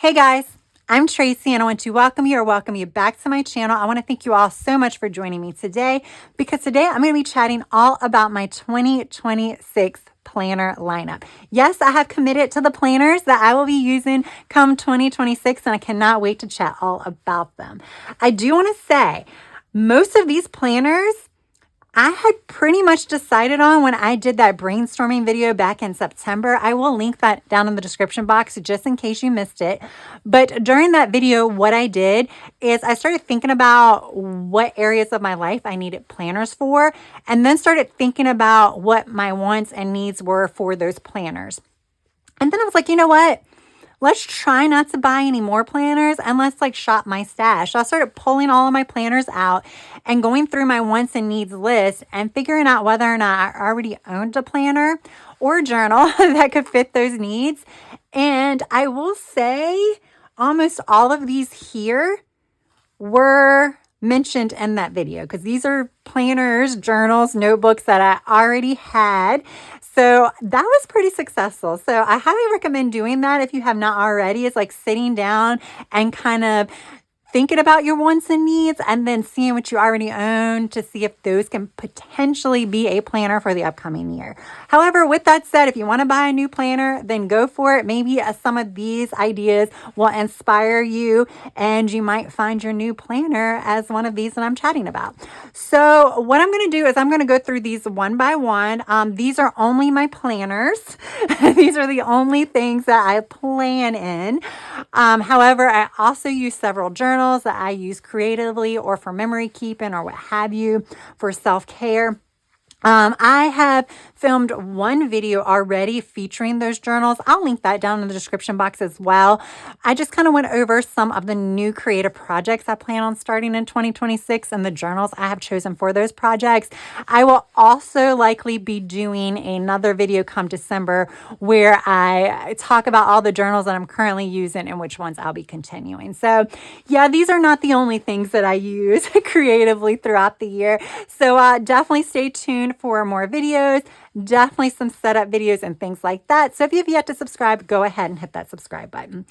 Hey guys, I'm Tracy and I want to welcome you back to my channel. I want to thank you all so much for joining me today because today I'm going to be chatting all about my 2026 planner lineup. Yes, I have committed to the planners that I will be using come 2026 and I cannot wait to chat all about them. I do want to say most of these planners I had pretty much decided on when I did that brainstorming video back in September. I will link that down in the description box just in case you missed it. But during that video, what I did is I started thinking about what areas of my life I needed planners for, and then started thinking about what my wants and needs were for those planners. And then I was like, you know what? Let's try not to buy any more planners and let's shop my stash. So I started pulling all of my planners out and going through my wants and needs list and figuring out whether or not I already owned a planner or a journal that could fit those needs. And I will say almost all of these here were mentioned in that video because these are planners, journals, notebooks that I already had. So that was pretty successful. So I highly recommend doing that if you have not already. It's like sitting down and kind of thinking about your wants and needs and then seeing what you already own to see if those can potentially be a planner for the upcoming year. However, with that said, if you want to buy a new planner, then go for it. Maybe some of these ideas will inspire you and you might find your new planner as one of these that I'm chatting about. So what I'm going to do is I'm going to go through these one by one. These are only my planners. These are the only things that I plan in. However, I also use several journals that I use creatively or for memory keeping or what have you for self-care. I have filmed one video already featuring those journals. I'll link that down in the description box as well. I just kind of went over some of the new creative projects I plan on starting in 2026 and the journals I have chosen for those projects. I will also likely be doing another video come December where I talk about all the journals that I'm currently using and which ones I'll be continuing. So yeah, these are not the only things that I use creatively throughout the year. So definitely stay tuned for more videos, definitely some setup videos and things like that. So if you've yet to subscribe, go ahead and hit that subscribe button.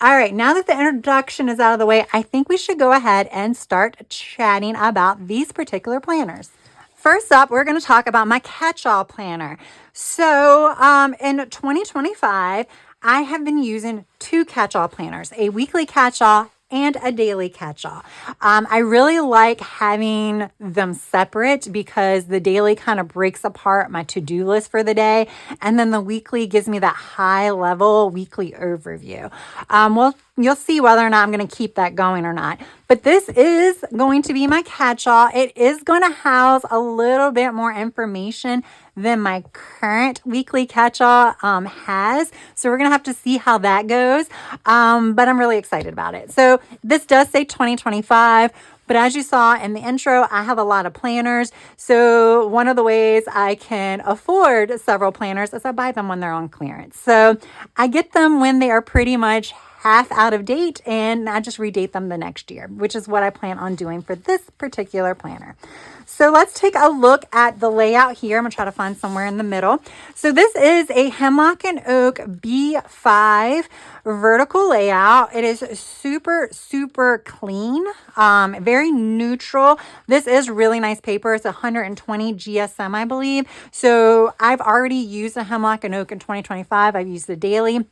All right, now that the introduction is out of the way, I think we should go ahead and start chatting about these particular planners. First up, we're going to talk about my Catchall Planner. So in 2025, I have been using two Catchall planners, a weekly Catchall and a daily Catchall. I really like having them separate because the daily kind of breaks apart my to-do list for the day. And then the weekly gives me that high level weekly overview. Well, you'll see whether or not I'm going to keep that going or not. But this is going to be my Catchall. It is going to house a little bit more information than my current weekly Catchall has. So we're going to have to see how that goes. But I'm really excited about it. So this does say 2025. But as you saw in the intro, I have a lot of planners. So one of the ways I can afford several planners is I buy them when they're on clearance. So I get them when they are pretty much half out of date and I just redate them the next year, which is what I plan on doing for this particular planner. So let's take a look at the layout here. I'm going to try to find somewhere in the middle. So this is a Hemlock and Oak B5 vertical layout. It is super, super clean, very neutral. This is really nice paper. It's 120 GSM, I believe. So I've already used a Hemlock and Oak in 2025. I've used the daily.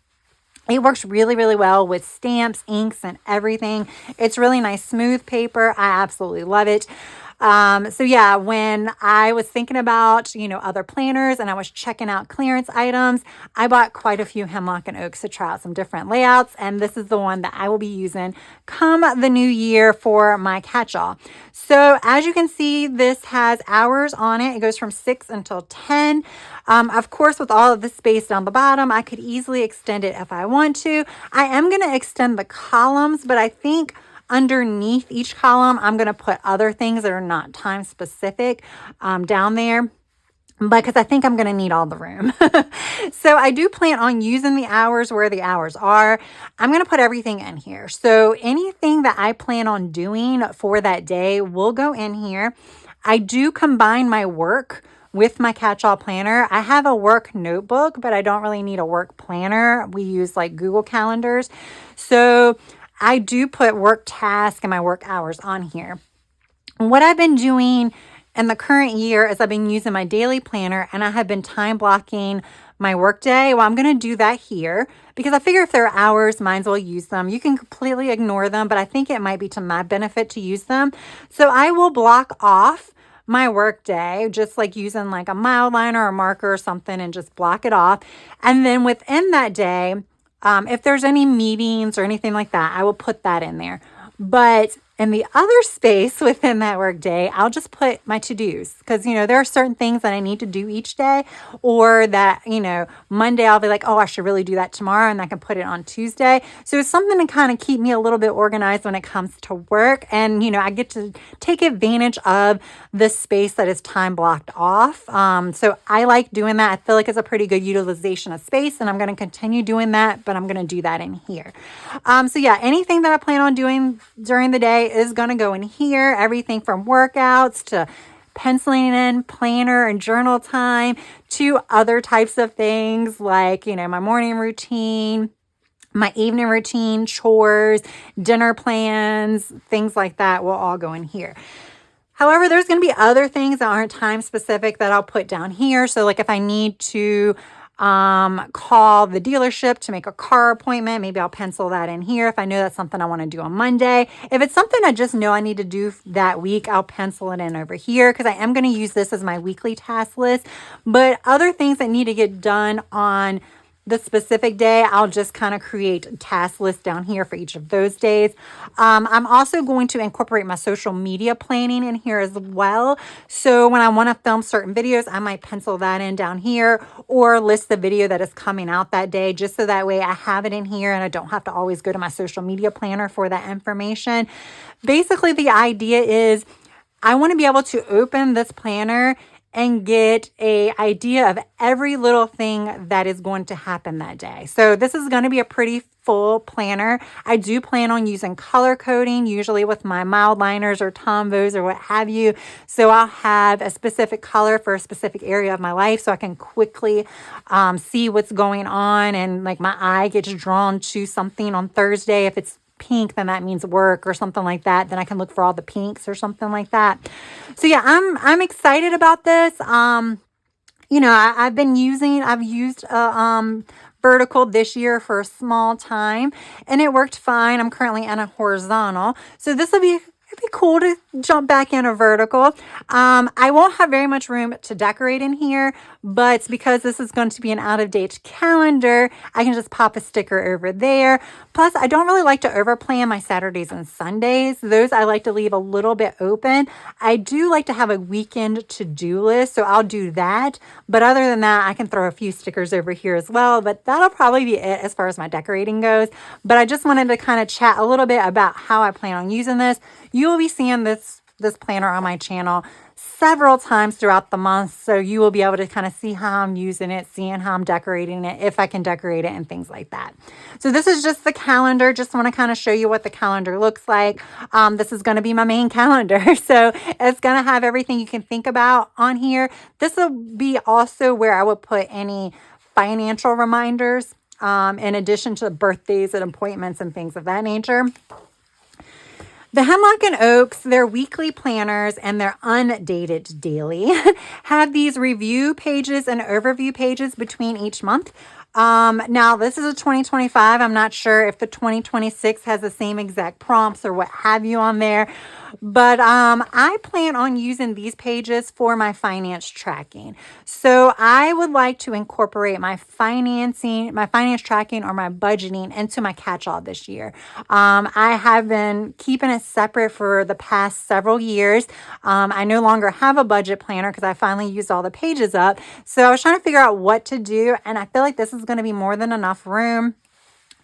It works really, really well with stamps, inks, and everything. It's really nice, smooth paper. I absolutely love it. So yeah, when I was thinking about, other planners and I was checking out clearance items, I bought quite a few Hemlock and Oaks to try out some different layouts. And this is the one that I will be using come the new year for my Catchall. So as you can see, this has hours on it. It goes from 6 until 10. Of course, with all of the space down the bottom, I could easily extend it if I want to. I am going to extend the columns, but I think underneath each column, I'm going to put other things that are not time specific down there because I think I'm going to need all the room. So I do plan on using the hours where the hours are. I'm going to put everything in here. So anything that I plan on doing for that day will go in here. I do combine my work with my Catchall Planner. I have a work notebook, but I don't really need a work planner. We use like Google Calendars. So I do put work tasks and my work hours on here. What I've been doing in the current year is I've been using my daily planner and I have been time blocking my workday. Well, I'm going to do that here because I figure if there are hours, might as well use them. You can completely ignore them, but I think it might be to my benefit to use them. So I will block off my workday, just like using like a mile liner or marker or something, and just block it off. And then within that day, if there's any meetings or anything like that, I will put that in there. But in the other space within that work day, I'll just put my to-dos because, there are certain things that I need to do each day, or that, Monday I'll be like, oh, I should really do that tomorrow, and I can put it on Tuesday. So it's something to kind of keep me a little bit organized when it comes to work. And, I get to take advantage of the space that is time blocked off. So I like doing that. I feel like it's a pretty good utilization of space, and I'm going to continue doing that, but I'm going to do that in here. So yeah, anything that I plan on doing during the day is going to go in here. Everything from workouts to penciling in planner and journal time to other types of things like, my morning routine, my evening routine, chores, dinner plans, things like that will all go in here. However, there's going to be other things that aren't time specific that I'll put down here. So like if I need to call the dealership to make a car appointment, maybe I'll pencil that in here if I know that's something I want to do on Monday. If it's something I just know I need to do that week, I'll pencil it in over here because I am going to use this as my weekly task list. But other things that need to get done on the specific day, I'll just kind of create a task list down here for each of those days. I'm also going to incorporate my social media planning in here as well. So when I want to film certain videos, I might pencil that in down here or list the video that is coming out that day, just so that way I have it in here and I don't have to always go to my social media planner for that information. Basically, the idea is I want to be able to open this planner and get an idea of every little thing that is going to happen that day. So this is going to be a pretty full planner. I do plan on using color coding, usually with my mild liners or Tombows or what have you. So I'll have a specific color for a specific area of my life so I can quickly see what's going on, and like my eye gets drawn to something on Thursday. If it's pink, then that means work or something like that. Then I can look for all the pinks or something like that. So yeah, I'm excited about this. I've used a vertical this year for a small time and it worked fine. I'm currently in a horizontal. So this will be it'd be cool to jump back in a vertical. I won't have very much room to decorate in here, but because this is going to be an out-of-date calendar, I can just pop a sticker over there. Plus, I don't really like to overplan my Saturdays and Sundays. Those I like to leave a little bit open. I do like to have a weekend to-do list, so I'll do that. But other than that, I can throw a few stickers over here as well, but that'll probably be it as far as my decorating goes. But I just wanted to kind of chat a little bit about how I plan on using this. You will be seeing this planner on my channel several times throughout the month, so you will be able to kind of see how I'm using it, seeing how I'm decorating it, if I can decorate it, and things like that. So this is just the calendar. Just want to kind of show you what the calendar looks like. This is going to be my main calendar, so it's going to have everything you can think about on here. This will be also where I would put any financial reminders, in addition to birthdays and appointments and things of that nature. The Hemlock and Oaks, their weekly planners and their undated daily have these review pages and overview pages between each month. Now this is a 2025. I'm not sure if the 2026 has the same exact prompts or what have you on there, but I plan on using these pages for my finance tracking. So I would like to incorporate my finance tracking or my budgeting into my catch-all this year. I have been keeping it separate for the past several years. I no longer have a budget planner because I finally used all the pages up. So I was trying to figure out what to do, and I feel like this is going to be more than enough room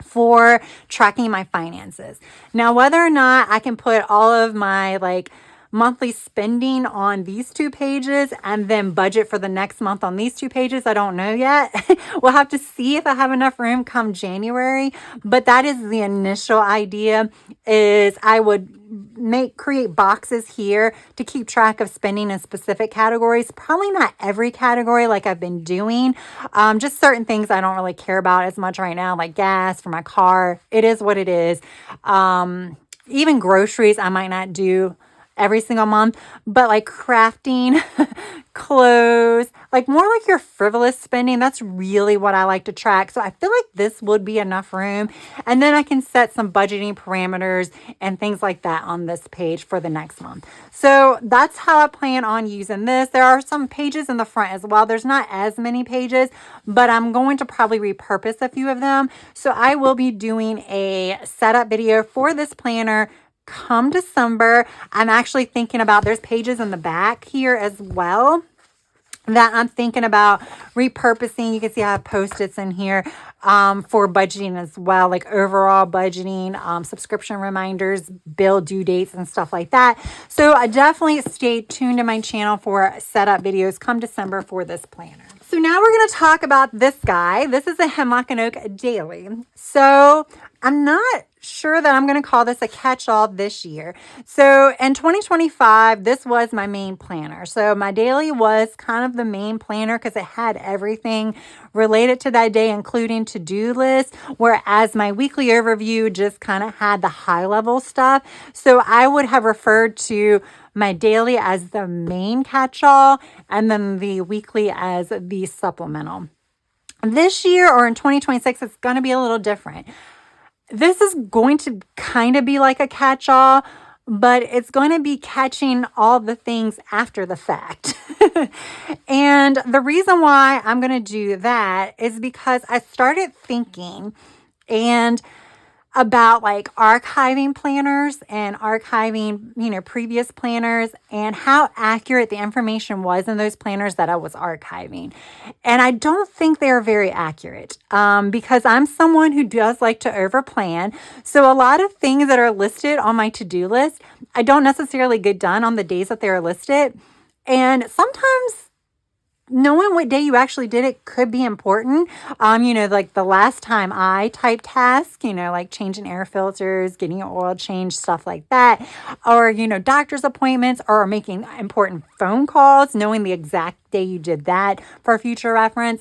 for tracking my finances. Now, whether or not I can put all of my monthly spending on these 2 pages and then budget for the next month on these 2 pages. I don't know yet. We'll have to see if I have enough room come January, but that is the initial idea. Is I would create boxes here to keep track of spending in specific categories. Probably not every category like I've been doing. Just certain things I don't really care about as much right now, like gas for my car. It is what it is. Even groceries I might not do every single month, but like crafting, clothes, like more like your frivolous spending, that's really what I like to track. So I feel like this would be enough room. And then I can set some budgeting parameters and things like that on this page for the next month. So that's how I plan on using this. There are some pages in the front as well. There's not as many pages, but I'm going to probably repurpose a few of them. So I will be doing a setup video for this planner come December. I'm actually thinking about, there's pages in the back here as well that I'm thinking about repurposing. You can see I have Post-its in here for budgeting as well, like overall budgeting, subscription reminders, bill due dates and stuff like that. So I definitely stay tuned to my channel for setup videos come December for this planner. So now we're going to talk about this guy. This is a Hemlock Oak Daily. So I'm not sure that I'm going to call this a catch-all this year. So in 2025, this was my main planner. So my daily was kind of the main planner because it had everything related to that day, including to-do list, whereas my weekly overview just kind of had the high-level stuff. So I would have referred to my daily as the main catch-all and then the weekly as the supplemental. This year, or in 2026, it's going to be a little different. This is going to kind of be like a catch-all, but it's going to be catching all the things after the fact. And the reason why I'm going to do that is because I started thinking about like archiving planners and archiving, previous planners and how accurate the information was in those planners that I was archiving. And I don't think they are very accurate because I'm someone who does like to overplan. So a lot of things that are listed on my to-do list, I don't necessarily get done on the days that they're listed. And sometimes knowing what day you actually did it could be important. Like the last time I typed tasks, like changing air filters, getting an oil change, stuff like that, or, doctor's appointments or making important phone calls, knowing the exact day you did that for future reference.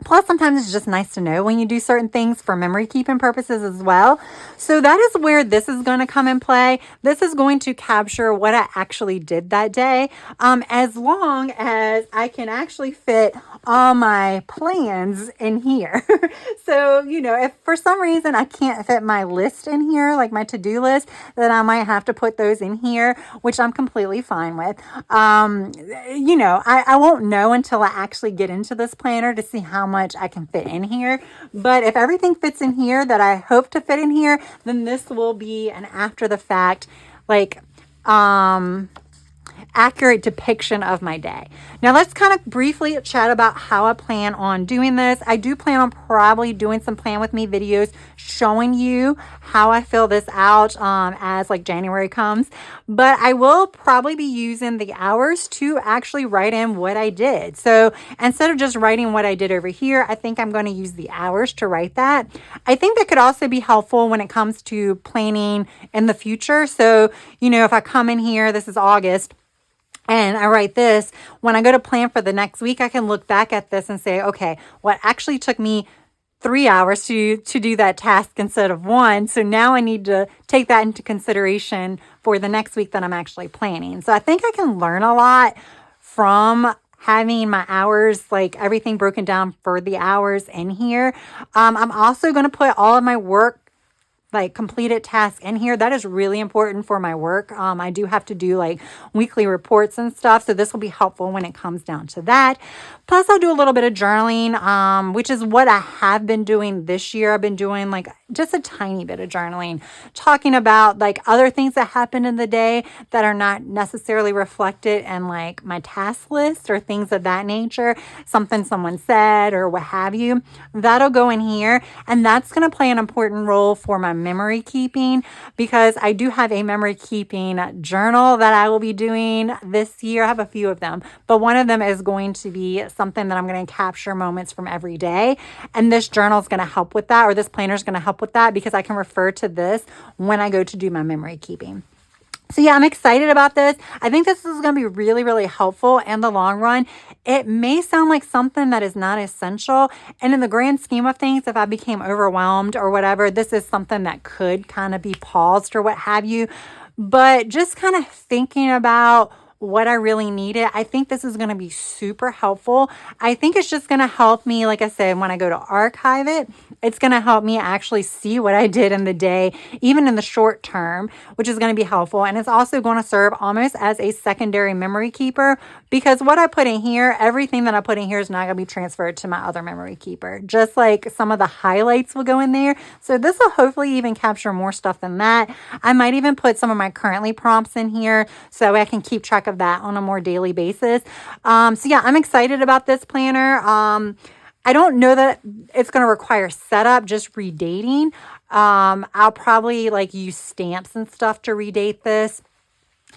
Plus, sometimes it's just nice to know when you do certain things for memory keeping purposes as well. So that is where this is going to come in play. This is going to capture what I actually did that day, as long as I can actually fit all my plans in here. So, if for some reason I can't fit my list in here, like my to-do list, then I might have to put those in here, which I'm completely fine with. I won't know until I actually get into this planner to see how much I can fit in here. But if everything fits in here that I hope to fit in here, then this will be an after the fact, accurate depiction of my day. Now let's kind of briefly chat about how I plan on doing this. I do plan on probably doing some plan with me videos showing you how I fill this out as like January comes, but I will probably be using the hours to actually write in what I did. So instead of just writing what I did over here, I think I'm going to use the hours to write that. I think that could also be helpful when it comes to planning in the future. So, if I come in here, this is August, and I write this, when I go to plan for the next week, I can look back at this and say, okay, what actually took me 3 hours to do that task instead of 1. So now I need to take that into consideration for the next week that I'm actually planning. So I think I can learn a lot from having my hours, like everything broken down for the hours in here. I'm also going to put all of my work, like completed tasks in here. That is really important for my work. I do have to do like weekly reports and stuff. So this will be helpful when it comes down to that. Plus I'll do a little bit of journaling, which is what I have been doing this year. I've been doing like just a tiny bit of journaling, talking about like other things that happened in the day that are not necessarily reflected in like my task list or things of that nature, something someone said or what have you. That'll go in here, and that's going to play an important role for my memory keeping, because I do have a memory keeping journal that I will be doing this year. I have a few of them, but one of them is going to be something that I'm going to capture moments from every day. And this journal is going to help with that, or this planner is going to help with that, because I can refer to this when I go to do my memory keeping. So yeah, I'm excited about this. I think this is going to be really, really helpful in the long run. It may sound like something that is not essential. And in the grand scheme of things, if I became overwhelmed or whatever, this is something that could kind of be paused or what have you. But just kind of thinking about what I really needed, I think this is going to be super helpful. I think it's just going to help me, like I said, when I go to archive it, it's going to help me actually see what I did in the day, even in the short term, which is going to be helpful. And it's also going to serve almost as a secondary memory keeper, because what I put in here, everything that I put in here is not going to be transferred to my other memory keeper. Just like some of the highlights will go in there. So this will hopefully even capture more stuff than that. I might even put some of my currently prompts in here so I can keep track of that on a more daily basis. So yeah, I'm excited about this planner. I don't know that it's going to require setup, just redating. I'll probably like use stamps and stuff to redate this.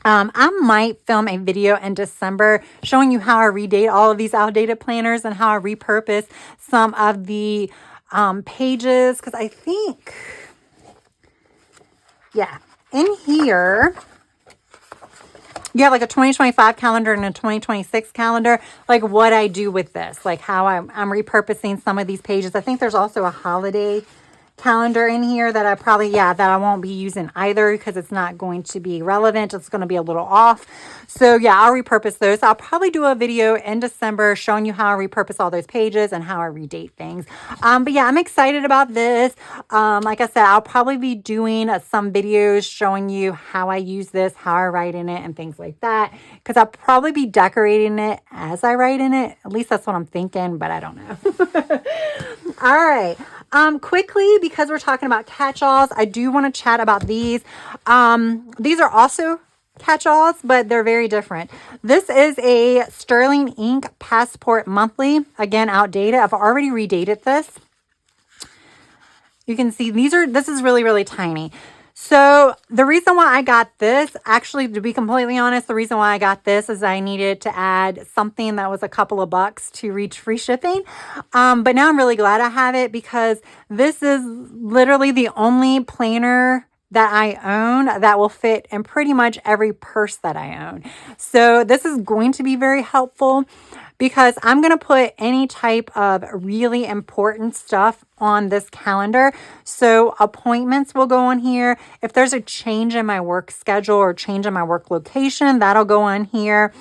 I might film a video in December showing you how I redate all of these outdated planners and how I repurpose some of the pages, because I think, yeah, in here you have like a 2025 calendar and a 2026 calendar, like what I do with this, like how I'm repurposing some of these pages. I think there's also a holiday calendar in here that I probably, that I won't be using either, because it's not going to be relevant. It's going to be a little off. So yeah, I'll repurpose those. I'll probably do a video in December showing you how I repurpose all those pages and how I redate things. But yeah, I'm excited about this. Like I said, I'll probably be doing some videos showing you how I use this, how I write in it and things like that, because I'll probably be decorating it as I write in it. At least that's what I'm thinking, but I don't know. All right. Quickly, because we're talking about catch-alls, I do want to chat about these. These are also catch-alls, but they're very different. This is a Sterling Ink Passport Monthly. Again, outdated. I've already redated this. You can see this is really, really tiny. So the reason why I got this, actually, to be completely honest, the reason why I got this is I needed to add something that was a couple of bucks to reach free shipping. But now I'm really glad I have it, because this is literally the only planner that I own that will fit in pretty much every purse that I own. So this is going to be very helpful, because I'm going to put any type of really important stuff on this calendar. So appointments will go on here. If there's a change in my work schedule or change in my work location, that'll go on here.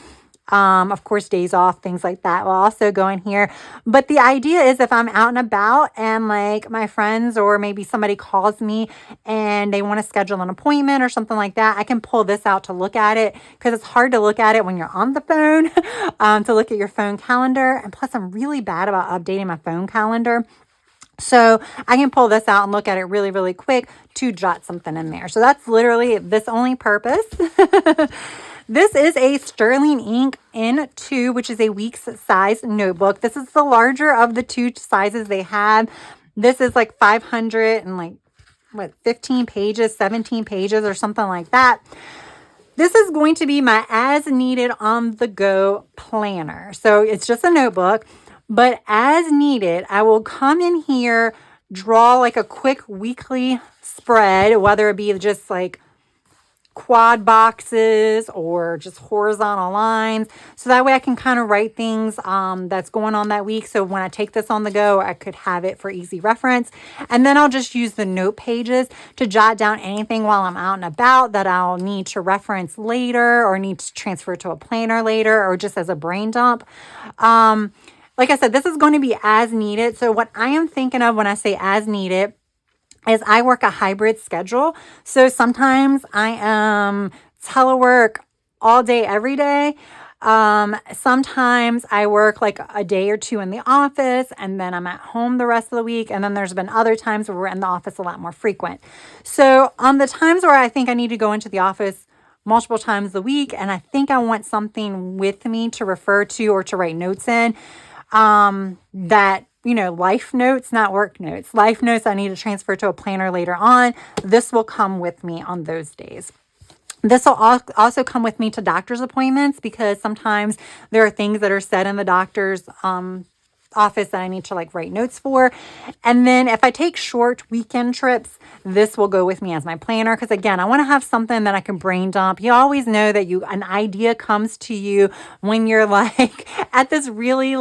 Of course, days off, things like that will also go in here. But the idea is, if I'm out and about and like my friends or maybe somebody calls me and they want to schedule an appointment or something like that, I can pull this out to look at it, because it's hard to look at it when you're on the phone, to look at your phone calendar. And plus, I'm really bad about updating my phone calendar. So I can pull this out and look at it really, really quick to jot something in there. So that's literally this only purpose. This is a Sterling Ink N2, which is a week's size notebook. This is the larger of the two sizes they have. This is like 500 and like, 15 pages, 17 pages or something like that. This is going to be my as needed on the go planner. So it's just a notebook, but as needed, I will come in here, draw like a quick weekly spread, whether it be just like quad boxes or just horizontal lines. So that way I can kind of write things that's going on that week. So when I take this on the go, I could have it for easy reference. And then I'll just use the note pages to jot down anything while I'm out and about that I'll need to reference later, or need to transfer to a planner later, or just as a brain dump. Like I said, this is going to be as needed. So what I am thinking of when I say as needed is I work a hybrid schedule. So sometimes I am telework all day, every day. Sometimes I work like a day or two in the office, and then I'm at home the rest of the week. And then there's been other times where we're in the office a lot more frequent. So on the times where I think I need to go into the office multiple times a week, and I think I want something with me to refer to or to write notes in, that life notes, not work notes, life notes I need to transfer to a planner later on. This will come with me on those days. This will also come with me to doctor's appointments because sometimes there are things that are said in the doctor's office that I need to write notes for. And then if I take short weekend trips, this will go with me as my planner. Because again, I want to have something that I can brain dump. You always know that an idea comes to you when you're at this really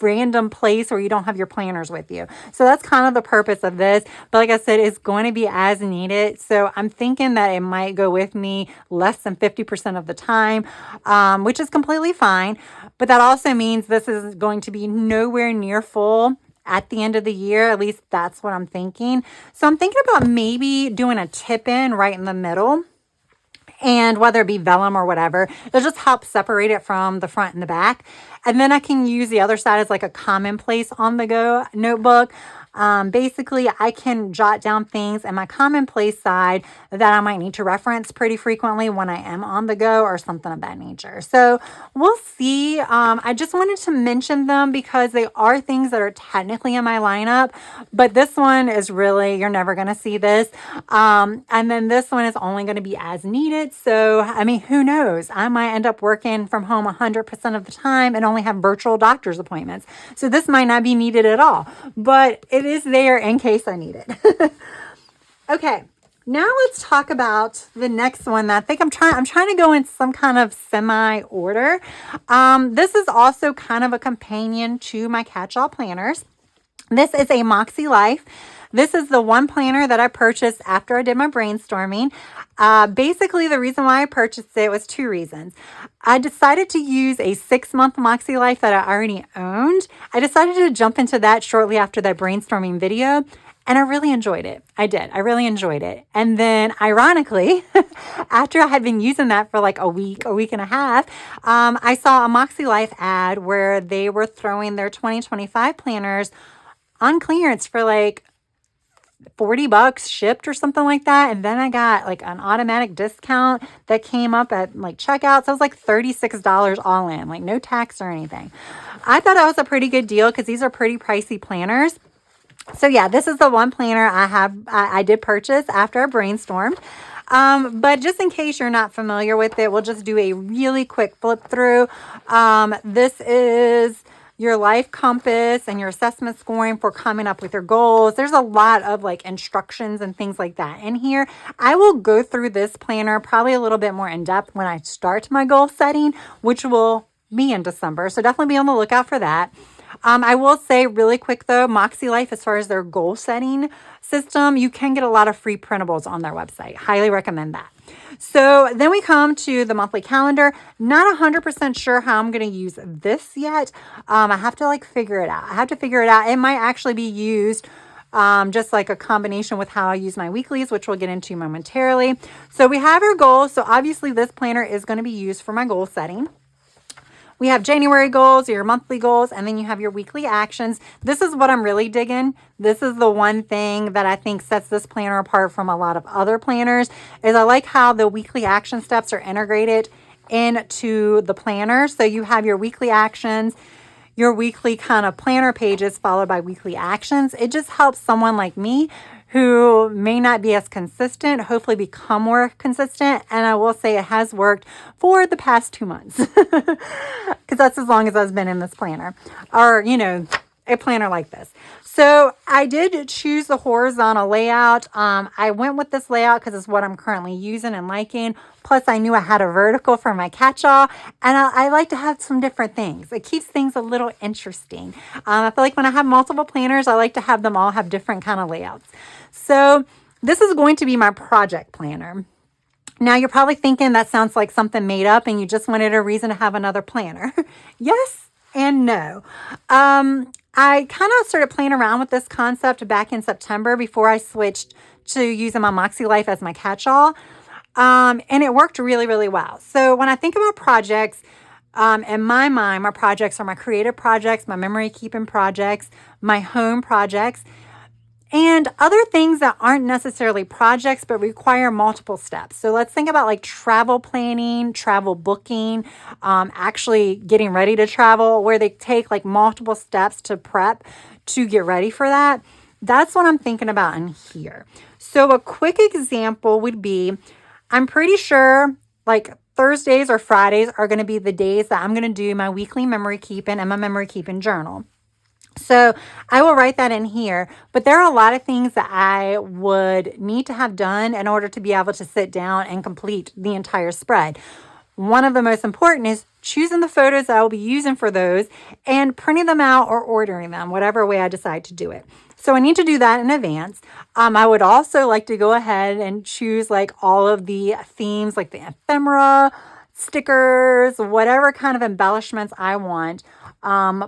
random place where you don't have your planners with you. So that's kind of the purpose of this. But like I said, it's going to be as needed. So I'm thinking that it might go with me less than 50% of the time, which is completely fine. But that also means this is going to be nowhere near full at the end of the year. At least that's what I'm thinking. So I'm thinking about maybe doing a tip in right in the middle. And whether it be vellum or whatever, it'll just help separate it from the front and the back. And then I can use the other side as a commonplace on the go notebook. Basically, I can jot down things in my commonplace side that I might need to reference pretty frequently when I am on the go or something of that nature. So we'll see. I just wanted to mention them because they are things that are technically in my lineup, but this one is really, you're never going to see this. And then this one is only going to be as needed. So, who knows? I might end up working from home 100% of the time and only have virtual doctor's appointments. So this might not be needed at all, but it is there in case I need it. Okay, now let's talk about the next one that I think I'm trying to go in some kind of semi order. This is also kind of a companion to my Catchall planners. This is a Makse Life. This is the one planner that I purchased after I did my brainstorming. Basically, the reason why I purchased it was two reasons. I decided to use a 6-month Makse Life that I already owned. I decided to jump into that shortly after that brainstorming video, and I really enjoyed it. I did. I really enjoyed it. And then, ironically, after I had been using that for a week and a half, I saw a Makse Life ad where they were throwing their 2025 planners on clearance for $40 shipped or something like that. And then I got an automatic discount that came up at checkout. So it was $36 all in, no tax or anything. I thought that was a pretty good deal because these are pretty pricey planners. So yeah, this is the one planner I did purchase after I brainstormed. But just in case you're not familiar with it, we'll just do a really quick flip through. This is your life compass and your assessment scoring for coming up with your goals. There's a lot of instructions and things like that in here. I will go through this planner probably a little bit more in depth when I start my goal setting, which will be in December. So definitely be on the lookout for that. I will say really quick though, Makse Life, as far as their goal setting system, you can get a lot of free printables on their website. Highly recommend that. So then we come to the monthly calendar. Not 100% sure how I'm going to use this yet. I have to figure it out. It might actually be used just a combination with how I use my weeklies, which we'll get into momentarily. So we have our goals. So obviously this planner is going to be used for my goal setting. We have January goals, your monthly goals, and then you have your weekly actions. This is what I'm really digging. This is the one thing that I think sets this planner apart from a lot of other planners, is I like how the weekly action steps are integrated into the planner. So you have your weekly actions, your weekly kind of planner pages followed by weekly actions. It just helps someone like me who may not be as consistent, hopefully become more consistent. And I will say it has worked for the past 2 months because that's as long as I've been in this planner or, a planner like this. So I did choose the horizontal layout. I went with this layout because it's what I'm currently using and liking. Plus I knew I had a vertical for my catch-all, and I like to have some different things. It keeps things a little interesting. I feel like when I have multiple planners, I like to have them all have different kind of layouts. So this is going to be my project planner. Now you're probably thinking that sounds like something made up and you just wanted a reason to have another planner. Yes and no. I kind of started playing around with this concept back in September before I switched to using my Makse Life as my catch-all. And it worked really, really well. So when I think about projects, in my mind, my projects are my creative projects, my memory keeping projects, my home projects, and other things that aren't necessarily projects but require multiple steps. So let's think about travel planning, travel booking, actually getting ready to travel, where they take multiple steps to prep to get ready for that. That's what I'm thinking about in here. So a quick example would be, I'm pretty sure like Thursdays or Fridays are going to be the days that I'm going to do my weekly memory keeping and my memory keeping journal. So I will write that in here, but there are a lot of things that I would need to have done in order to be able to sit down and complete the entire spread. One of the most important is choosing the photos that I will be using for those and printing them out or ordering them, whatever way I decide to do it. So I need to do that in advance. I would also like to go ahead and choose like all of the themes, like the ephemera, stickers, whatever kind of embellishments I want.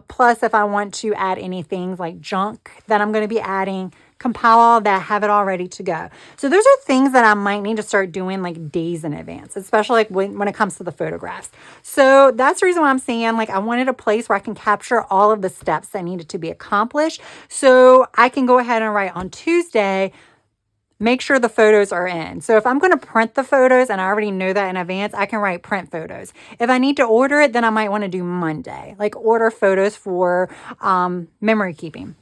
Plus, if I want to add any things like junk that I'm going to be adding, compile all that, have it all ready to go. So those are things that I might need to start doing like days in advance, especially like when it comes to the photographs. So that's the reason why I'm saying like I wanted a place where I can capture all of the steps that needed to be accomplished. So I can go ahead and write on Tuesday, make sure the photos are in. So if I'm going to print the photos and I already know that in advance, I can write print photos. If I need to order it, then I might want to do Monday, like order photos for memory keeping.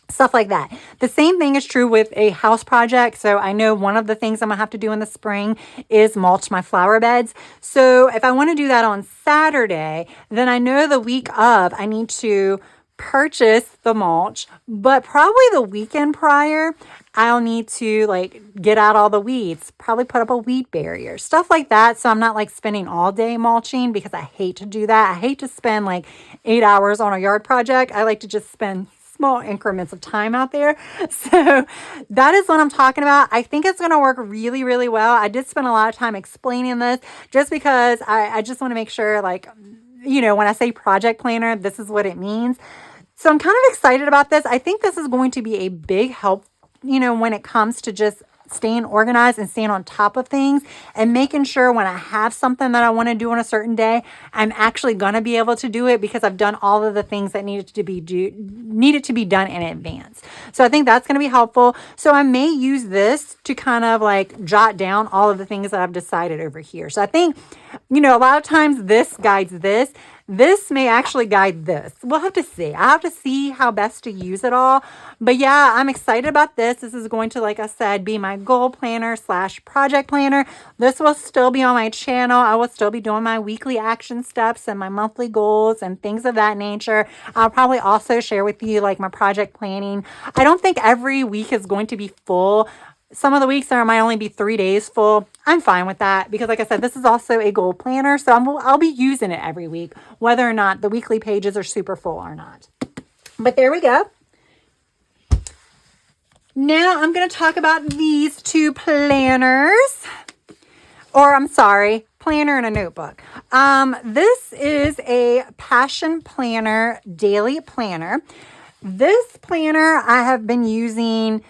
Stuff like that. The same thing is true with a house project. So I know one of the things I'm going to have to do in the spring is mulch my flower beds. So if I want to do that on Saturday, then I know the week of I need to purchase the mulch, but probably the weekend prior, I'll need to like get out all the weeds, probably put up a weed barrier, stuff like that. So I'm not like spending all day mulching because I hate to do that. I hate to spend like 8 hours on a yard project. I like to just spend small increments of time out there. So that is what I'm talking about. I think it's going to work really, really well. I did spend a lot of time explaining this just because I just want to make sure like, you know, when I say project planner, this is what it means. So I'm kind of excited about this. I think this is going to be a big help, you know, when it comes to just staying organized and staying on top of things and making sure when I have something that I want to do on a certain day, I'm actually going to be able to do it because I've done all of the things that needed to be done in advance. So I think that's going to be helpful. So I may use this to kind of like jot down all of the things that I've decided over here. So I think, you know, a lot of times this guides this. This may actually guide this. We'll have to see. I have to see how best to use it all. But yeah, I'm excited about this. This is going to, like I said, be my goal planner / project planner. This will still be on my channel. I will still be doing my weekly action steps and my monthly goals and things of that nature. I'll probably also share with you like my project planning. I don't think every week is going to be full. Some of the weeks there might only be 3 days full. I'm fine with that because like I said, this is also a goal planner. So I'll be using it every week, whether or not the weekly pages are super full or not. But there we go. Now I'm going to talk about these two planners, or I'm sorry, planner and a notebook. This is a Passion Planner daily planner. This planner I have been using,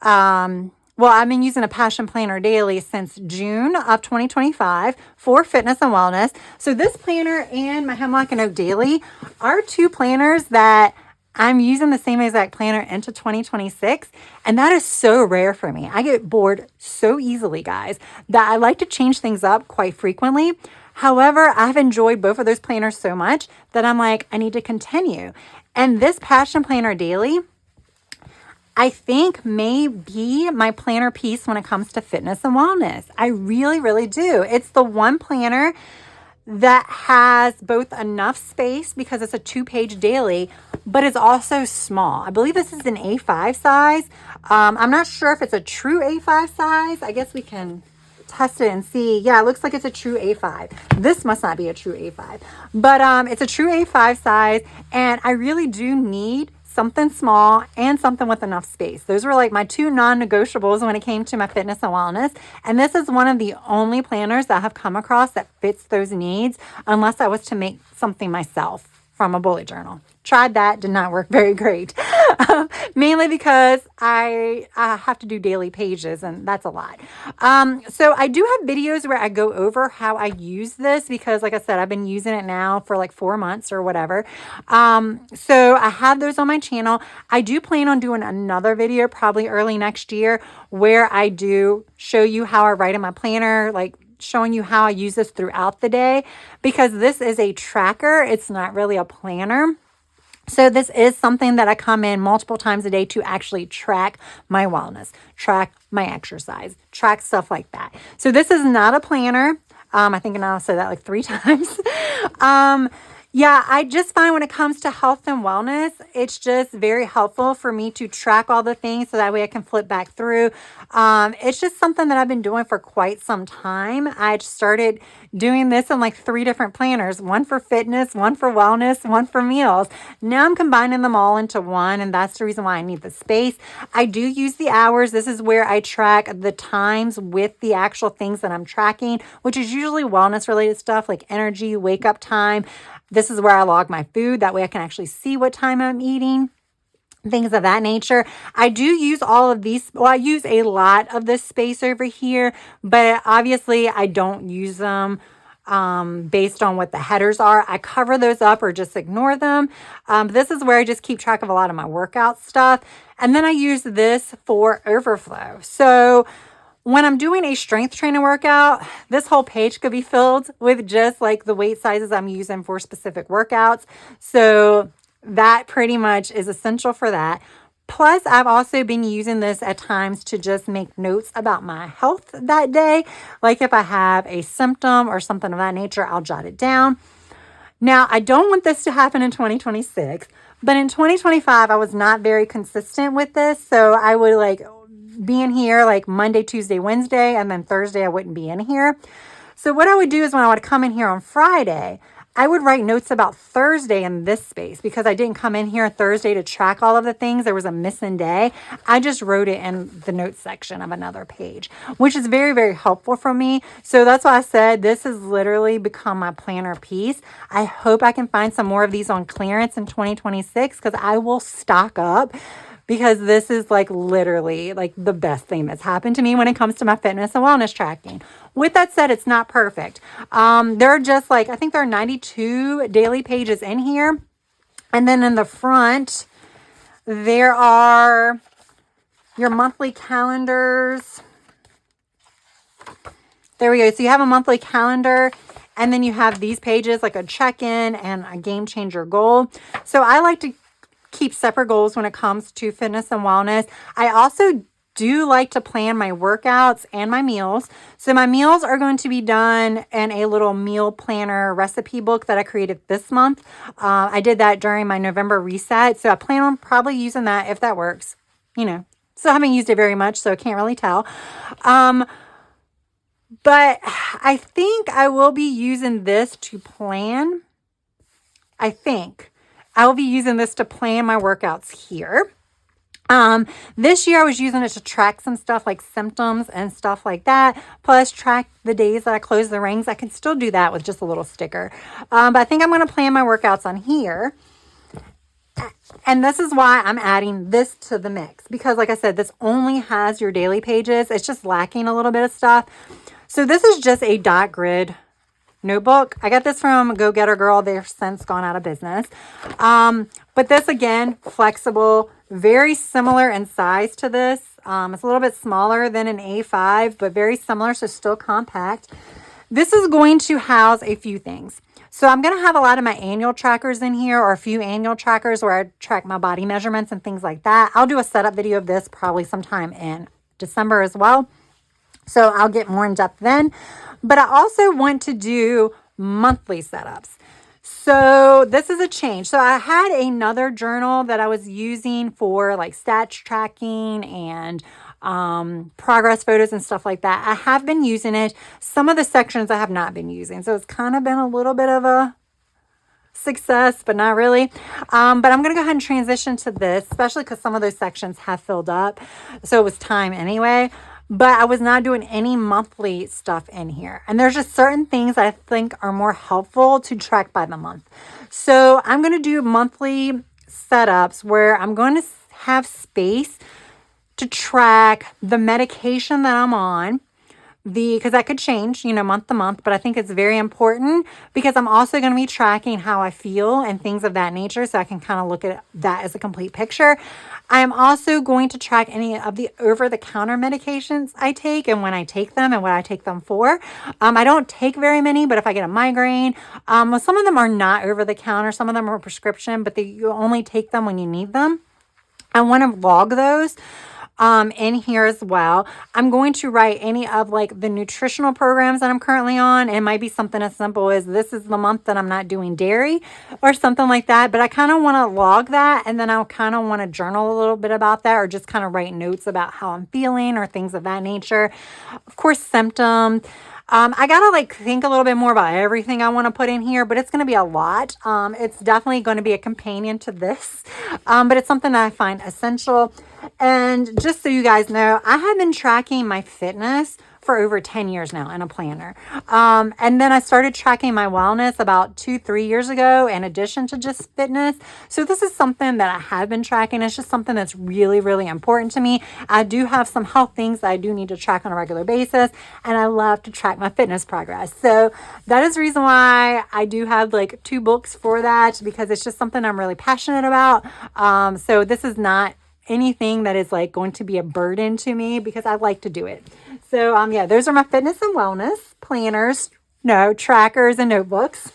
I've been using a Passion Planner daily since June of 2025 for fitness and wellness. So this planner and my Hemlock Oak Daily are two planners that I'm using the same exact planner into 2026. And that is so rare for me. I get bored so easily, guys, that I like to change things up quite frequently. However, I've enjoyed both of those planners so much that I'm like, I need to continue. And this Passion Planner daily, I think may be my planner piece when it comes to fitness and wellness. I really, really do. It's the one planner that has both enough space because it's a 2-page daily, but it's also small. I believe this is an A5 size. I'm not sure if it's a true A5 size. I guess we can test it and see. Yeah, it looks like it's a true A5. This must not be a true A5, but it's a true A5 size, and I really do need something small and something with enough space. Those were like my two non-negotiables when it came to my fitness and wellness. And this is one of the only planners that I have come across that fits those needs, unless I was to make something myself from a bullet journal. Tried that, did not work very great. Mainly because I have to do daily pages, and that's a lot. So I do have videos where I go over how I use this because, like I said, I've been using it now for like 4 months or whatever. So I have those on my channel. I do plan on doing another video probably early next year where I do show you how I write in my planner, like showing you how I use this throughout the day, because this is a tracker. It's not really a planner. So this is something that I come in multiple times a day to actually track my wellness, track my exercise, track stuff like that. So this is not a planner. I think I said that like 3 times. Yeah, I just find when it comes to health and wellness, it's just very helpful for me to track all the things so that way I can flip back through. It's just something that I've been doing for quite some time. I started doing this in like 3 different planners, one for fitness, one for wellness, one for meals. Now I'm combining them all into one, and that's the reason why I need the space. I do use the hours. This is where I track the times with the actual things that I'm tracking, which is usually wellness related stuff like energy, wake up time. This is where I log my food. That way I can actually see what time I'm eating, things of that nature. I do use all of these. Well, I use a lot of this space over here, but obviously I don't use them based on what the headers are. I cover those up or just ignore them. This is where I just keep track of a lot of my workout stuff. And then I use this for overflow. So when I'm doing a strength training workout, this whole page could be filled with just like the weight sizes I'm using for specific workouts. So that pretty much is essential for that. Plus, I've also been using this at times to just make notes about my health that day. Like if I have a symptom or something of that nature, I'll jot it down. Now, I don't want this to happen in 2026, but in 2025, I was not very consistent with this. So I would like be in here like Monday, Tuesday, Wednesday, and then Thursday I wouldn't be in here. So what I would do is when I would come in here on Friday, I would write notes about Thursday in this space because I didn't come in here Thursday to track all of the things. There was a missing day. I just wrote it in the notes section of another page, which is very, very helpful for me. So that's why I said this has literally become my planner piece. I hope I can find some more of these on clearance in 2026 because I will stock up, because this is like literally like the best thing that's happened to me when it comes to my fitness and wellness tracking. With that said, it's not perfect. There are just like, I think there are 92 daily pages in here. And then in the front, there are your monthly calendars. There we go. So you have a monthly calendar, and then you have these pages like a check-in and a game changer goal. So I like to keep separate goals when it comes to fitness and wellness. I also do like to plan my workouts and my meals. So my meals are going to be done in a little meal planner recipe book that I created this month. I did that during my November reset. So I plan on probably using that if that works. You know, so I haven't used it very much, so I can't really tell. But I think I will be using this to plan. I think I will be using this to plan my workouts here. This year I was using it to track some stuff like symptoms and stuff like that. Plus track the days that I close the rings. I can still do that with just a little sticker. But I think I'm going to plan my workouts on here. And this is why I'm adding this to the mix. Because like I said, this only has your daily pages. It's just lacking a little bit of stuff. So this is just a dot grid notebook. I got this from Go Getter Girl. They've since gone out of business. But this again, flexible, very similar in size to this. It's a little bit smaller than an A5, but very similar, so still compact. This is going to house a few things. So I'm going to have a lot of my annual trackers in here, or a few annual trackers where I track my body measurements and things like that. I'll do a setup video of this probably sometime in December as well. So I'll get more in depth then. But I also want to do monthly setups. So this is a change. So I had another journal that I was using for like stats tracking and progress photos and stuff like that. I have been using it. Some of the sections I have not been using. So it's kind of been a little bit of a success, but not really. But I'm going to go ahead and transition to this, especially because some of those sections have filled up. So it was time anyway. But I was not doing any monthly stuff in here. And there's just certain things I think are more helpful to track by the month. So I'm going to do monthly setups where I'm going to have space to track the medication that I'm on, because that could change, month to month, but I think it's very important because I'm also going to be tracking how I feel and things of that nature. So I can kind of look at that as a complete picture. I am also going to track any of the over-the-counter medications I take and when I take them and what I take them for. I don't take very many, but if I get a migraine, well, some of them are not over-the-counter. Some of them are prescription, but you only take them when you need them. I want to log those in here as well. I'm going to write any of like the nutritional programs that I'm currently on. It might be something as simple as this is the month that I'm not doing dairy or something like that. But I kind of want to log that, and then I'll kind of want to journal a little bit about that, or just kind of write notes about how I'm feeling or things of that nature. Of course, symptoms. I got to like think a little bit more about everything I want to put in here, but it's going to be a lot. It's definitely going to be a companion to this, but it's something that I find essential. And just so you guys know, I have been tracking my fitness for over 10 years now in a planner. And then I started tracking my wellness about 2-3 years ago, in addition to just fitness. So this is something that I have been tracking. It's just something that's really, really important to me. I do have some health things that I do need to track on a regular basis, and I love to track my fitness progress. So that is the reason why I do have like 2 books for that, because it's just something I'm really passionate about. So this is not anything that is like going to be a burden to me, because I like to do it. So yeah, those are my fitness and wellness planners, trackers and notebooks.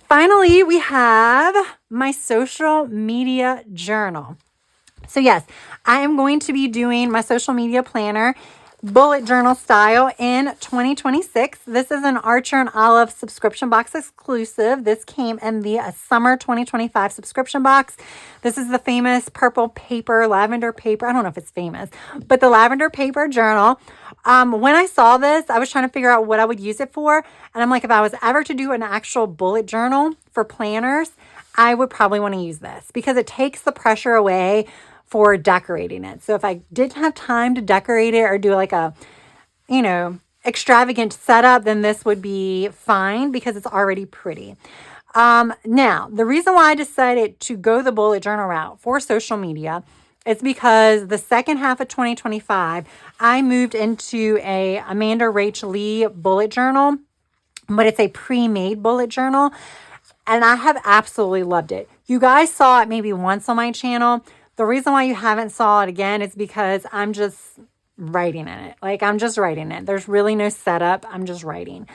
Finally, we have my social media journal. So yes, I am going to be doing my social media planner bullet journal style in 2026. This is an Archer and Olive subscription box exclusive. This came in the summer 2025 subscription box. This is the famous purple paper, lavender paper. I don't know if it's famous, but the lavender paper journal. When I saw this, I was trying to figure out what I would use it for. And I'm like, if I was ever to do an actual bullet journal for planners, I would probably want to use this because it takes the pressure away for decorating it. So if I didn't have time to decorate it or do like a, extravagant setup, then this would be fine because it's already pretty. Now, the reason why I decided to go the bullet journal route for social media is because the second half of 2025, I moved into a Amanda Rach Lee bullet journal, but it's a pre-made bullet journal, and I have absolutely loved it. You guys saw it maybe once on my channel. The reason why you haven't saw it again is because I'm just writing in it. Like I'm just writing it. There's really no setup. I'm just writing.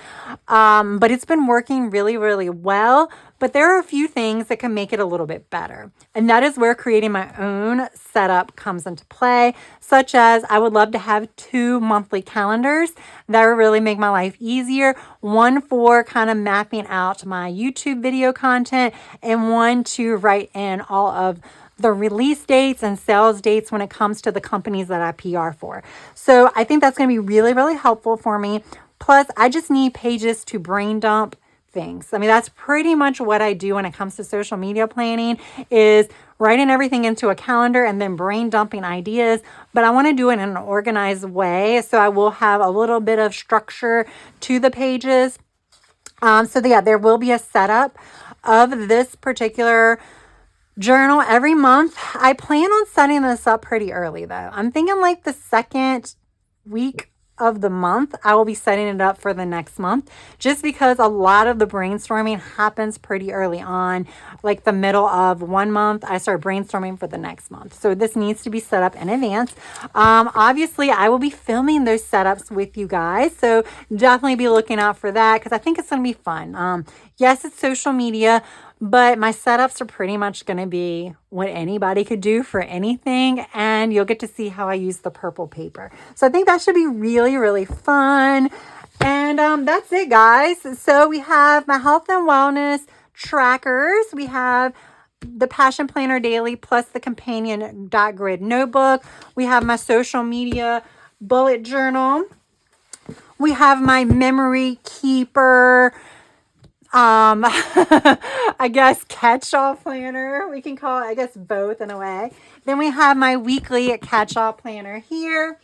But it's been working really, really well. But there are a few things that can make it a little bit better. And that is where creating my own setup comes into play, such as I would love to have 2 monthly calendars that would really make my life easier. One for kind of mapping out my YouTube video content, and one to write in all of the release dates and sales dates when it comes to the companies that I PR for. So I think that's going to be really, really helpful for me. Plus, I just need pages to brain dump things. I mean, that's pretty much what I do when it comes to social media planning, is writing everything into a calendar and then brain dumping ideas. But I want to do it in an organized way. So I will have a little bit of structure to the pages. There will be a setup of this particular journal every month. I plan on setting this up pretty early though. I'm thinking like the second week of the month, I will be setting it up for the next month, just because a lot of the brainstorming happens pretty early on, like the middle of one month, I start brainstorming for the next month. So this needs to be set up in advance. Obviously I will be filming those setups with you guys. So definitely be looking out for that, because I think it's going to be fun. Yes, it's social media, but my setups are pretty much going to be what anybody could do for anything. And you'll get to see how I use the purple paper. So I think that should be really, really fun. And that's it, guys. So we have my health and wellness trackers. We have the Passion Planner Daily plus the companion .grid notebook. We have my social media bullet journal. We have my memory keeper, I guess Catchall Planner. We can call it, I guess, both in a way. Then we have my weekly Catchall Planner here.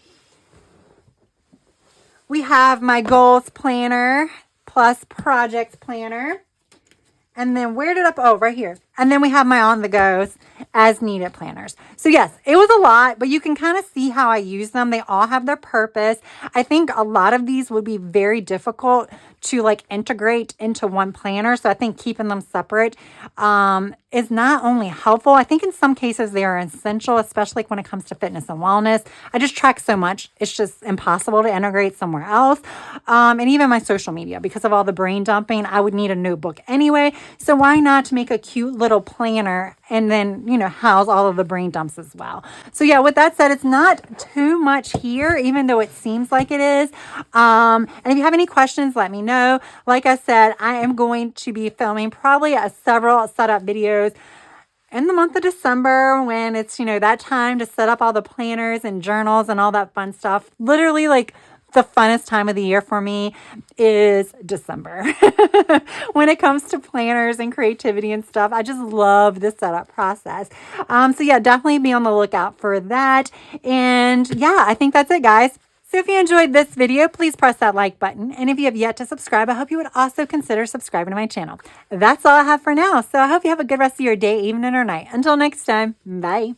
We have my goals planner plus project planner. And then right here. And then we have my on the goes as needed planners. So yes, it was a lot, but you can kind of see how I use them. They all have their purpose. I think a lot of these would be very difficult to like integrate into one planner. So I think keeping them separate is not only helpful, I think in some cases they are essential, especially like when it comes to fitness and wellness. I just track so much. It's just impossible to integrate somewhere else. And even my social media, because of all the brain dumping, I would need a notebook anyway. So why not make a cute little planner and then, you know, house all of the brain dumps as well. So yeah, with that said, it's not too much here, even though it seems like it is. And if you have any questions, let me know. Like I said, I am going to be filming probably several setup videos in the month of December when it's, you know, that time to set up all the planners and journals and all that fun stuff. Literally like the funnest time of the year for me is December. When it comes to planners and creativity and stuff, I just love the setup process. So yeah, definitely be on the lookout for that. And yeah, I think that's it, guys. So if you enjoyed this video, please press that like button. And if you have yet to subscribe, I hope you would also consider subscribing to my channel. That's all I have for now. So I hope you have a good rest of your day, evening, or night. Until next time, bye.